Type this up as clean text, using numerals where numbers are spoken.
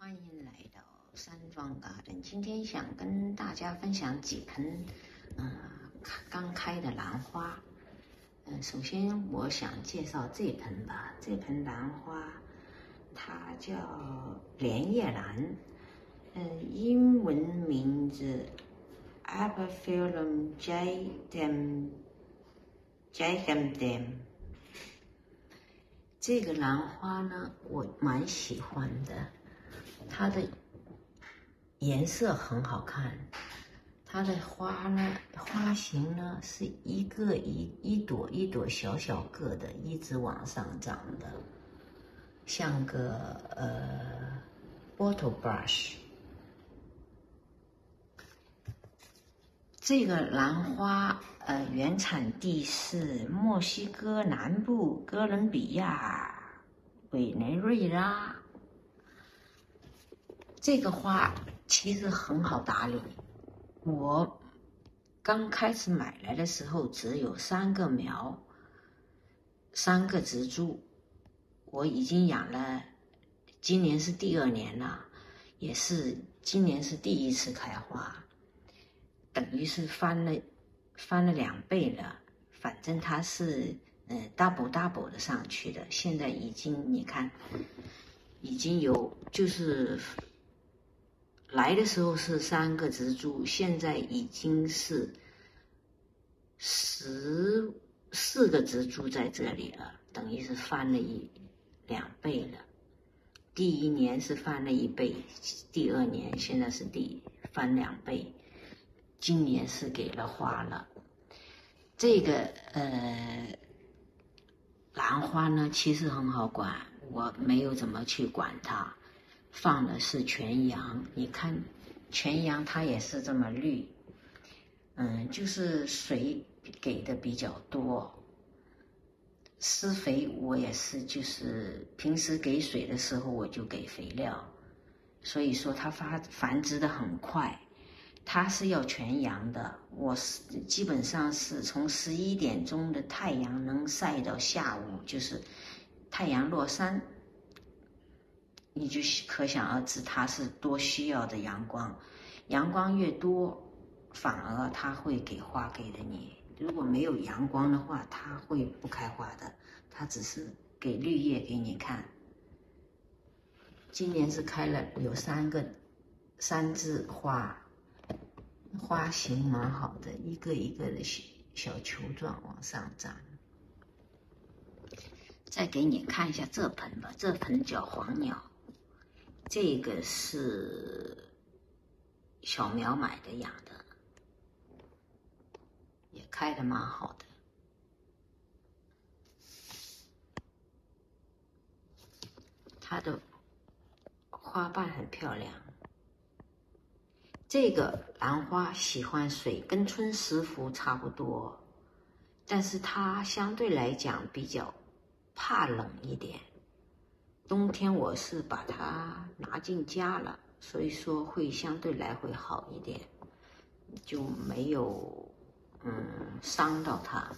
欢迎来到山庄 garden。今天想跟大家分享几盆刚开的兰花。首先我想介绍这盆吧。这盆兰花它叫莲叶兰，英文名字 Apiphyllum giganteum。这个兰花呢，我蛮喜欢的。它的颜色很好看，它的花呢，花型呢是一朵一朵小小个的，一直往上长的，像个bottle brush。这个兰花原产地是墨西哥南部哥伦比亚委内瑞拉。这个花其实很好打理，我刚开始买来的时候只有3个苗，3个植株，我已经养了，今年是第2年了，也是今年是第1次开花，等于是翻了2倍了，反正它是double 的上去的，现在已经你看已经有就是来的时候是3个植株，现在已经是14个植株在这里了，等于是翻了2倍了。第1年是翻了1倍，第2年现在是翻2倍，今年是给了花了。这个兰花呢，其实很好管，我没有怎么去管它。放的是全阳，你看全阳它也是这么绿，就是水给的比较多，施肥我也是，就是平时给水的时候我就给肥料，所以说它繁殖的很快，它是要全阳的，我基本上是从11点钟的太阳能晒到下午，就是太阳落山。你就可想而知它是多需要的阳光，阳光越多，反而它会给花给了你。如果没有阳光的话，它会不开花的，它只是给绿叶给你看。今年是开了有3枝花，花型蛮好的，一个一个的小球状往上长。再给你看一下这盆吧，这盆叫黄鸟。这个是小苗买的养的，也开得蛮好的。它的花瓣很漂亮。这个兰花喜欢水，跟春石斛差不多，但是它相对来讲比较怕冷一点。冬天我是把它拿进家了，所以说会相对来会好一点，就没有伤到它。